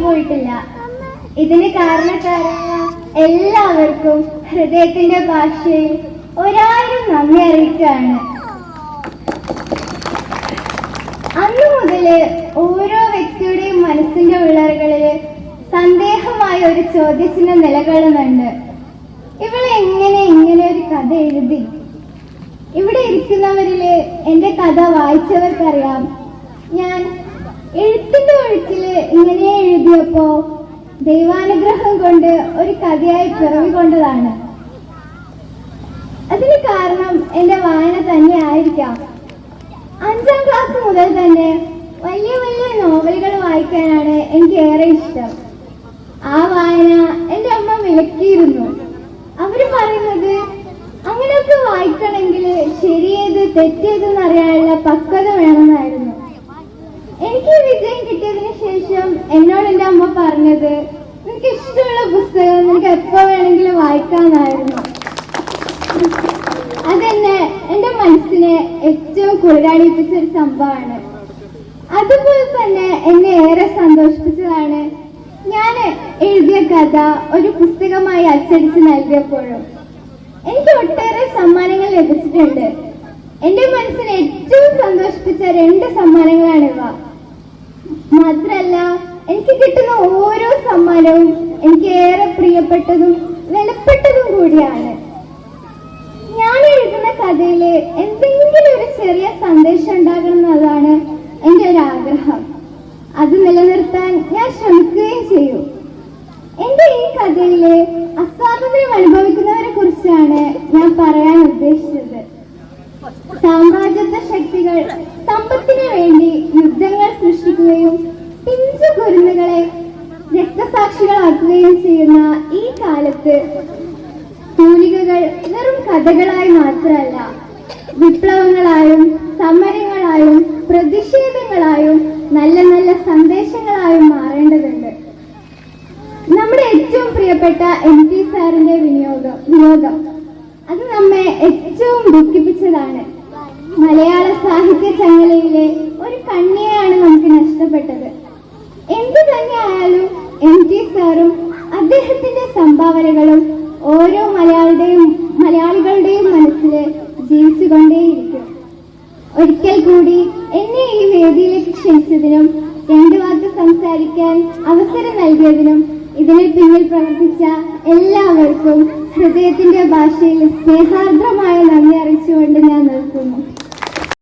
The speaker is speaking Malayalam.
പോയിട്ടില്ല. ഇതിന് കാരണക്കാരായ എല്ലാവർക്കും ഹൃദയത്തിന്റെ ഭാഷയിൽ 1000 നന്ദി അറിയിക്കുകയാണ്. അന്നു മുതല് ഓരോ വ്യക്തിയുടെയും മനസ്സിന്റെ ഉള്ളറകളില് സന്ദേഹമായ ഒരു ചോദ്യചിഹ്നം നിലകൊള്ളുന്നുണ്ട്. ഇവളെങ്ങനെ ഇങ്ങനെ ഒരു കഥ എഴുതി? ഇവിടെ ഇരിക്കുന്നവരില് എന്റെ കഥ വായിച്ചവർക്കറിയാം, ഞാൻ എഴുത്തിന്റെ ഒഴുക്കില് ഇങ്ങനെ എഴുതിയപ്പോ ദൈവാനുഗ്രഹം കൊണ്ട് ഒരു കഥയായി പിറവികൊണ്ടതാണ്. അതിന് കാരണം എന്റെ വായന തന്നെ ആയിരിക്കാം. 5ാം ക്ലാസ് മുതൽ തന്നെ വലിയ വലിയ നോവലുകൾ വായിക്കാനാണ് എനിക്ക് ഏറെ ഇഷ്ടം. ആ വായന എന്റെ അമ്മ വിലക്കിയിരുന്നു. അവര് പറയുന്നത് അങ്ങനെയൊക്കെ വായിക്കണമെങ്കിൽ ശരിയേത് തെറ്റേതെന്ന് അറിയാനുള്ള പക്വത വേണമെന്നായിരുന്നു. എനിക്ക് വിജയം കിട്ടിയതിന് ശേഷം എന്നോട് എന്റെ അമ്മ പറഞ്ഞത്, നിനക്ക് ഇഷ്ടമുള്ള പുസ്തകം നിനക്ക് എപ്പോ വേണമെങ്കിലും വായിക്കാമെന്നായിരുന്നു. അതെന്നെ എന്റെ മനസ്സിനെ ഏറ്റവും കുളിരാണിപ്പിച്ച ഒരു സംഭവമാണ്. അതുപോലെ തന്നെ എന്നെ ഏറെ സന്തോഷിപ്പിച്ചതാണ് ഞാൻ എഴുതിയ കഥ ഒരു പുസ്തകമായി അച്ചടിച്ച് നൽകിയപ്പോഴും. എനിക്ക് ഒട്ടേറെ സമ്മാനങ്ങൾ ലഭിച്ചിട്ടുണ്ട്. എന്റെ മനസ്സിനെ ഏറ്റവും സന്തോഷിപ്പിച്ച 2 സമ്മാനങ്ങളാണിവ. മാത്രല്ല, എനിക്ക് കിട്ടുന്ന ഓരോ സമ്മാനവും എനിക്ക് ഏറെ പ്രിയപ്പെട്ടതും വിലപ്പെട്ടതും കൂടിയാണ്. ഞാൻ എഴുതുന്ന കഥയില് എന്തെങ്കിലും ഒരു ചെറിയ സന്ദേശം ഉണ്ടാകണം എന്നതാണ് എന്റെ ഒരു ആഗ്രഹം. അത് നിലനിർത്താൻ ഞാൻ ശ്രമിക്കുകയും ചെയ്യും. എന്റെ ഈ കഥയില് അസ്വാതന്ത്ര്യം അനുഭവിക്കുന്നവരെ കുറിച്ചാണ് ഞാൻ പറയാൻ ഉദ്ദേശിച്ചത്. സാമ്രാജ്യത്വ ശക്തികൾ സമ്പത്തിനു വേണ്ടി യുദ്ധങ്ങൾ സൃഷ്ടിക്കുകയും പിഞ്ചു കുരുന്നുകളെ രക്തസാക്ഷികളാക്കുകയും ചെയ്യുന്ന ഈ കാലത്ത് തൂലികകൾ വെറും കഥകളായി മാത്രമല്ല, വിപ്ലവങ്ങളായും സമരങ്ങളായും പ്രതിഷേധങ്ങളായും നല്ല നല്ല സന്ദേശങ്ങളായും മാറേണ്ടതുണ്ട്. നമ്മുടെ ഏറ്റവും പ്രിയപ്പെട്ട MT സാറിന്റെ വിയോഗം അത് നമ്മെ ഏറ്റവും ദുഃഖിപ്പിച്ചതാണ്. മലയാള സാഹിത്യ ചങ്ങലയിലെ ഒരു കണ്ണിയെയാണ് നമുക്ക് നഷ്ടപ്പെട്ടത്. എന്തു തന്നെ ആയാലും MT സാറും അദ്ദേഹത്തിന്റെ സംഭാവനകളും ഓരോ മലയാളികളുടെയും മനസ്സില് ജീവിച്ചുകൊണ്ടേയിരിക്കും. ഒരിക്കൽ കൂടി എന്നെ ഈ വേദിയിലേക്ക് ക്ഷണിച്ചതിനും 2 വാക്ക് സംസാരിക്കാൻ അവസരം നൽകിയതിനും ഇതിന് പിന്നിൽ പ്രവർത്തിച്ച എല്ലാവർക്കും ഹൃദയത്തിന്റെ ഭാഷയിൽ സ്നേഹാർദ്രമായ നന്ദി അറിയിച്ചുകൊണ്ട് ഞാൻ നിർത്തുന്നു.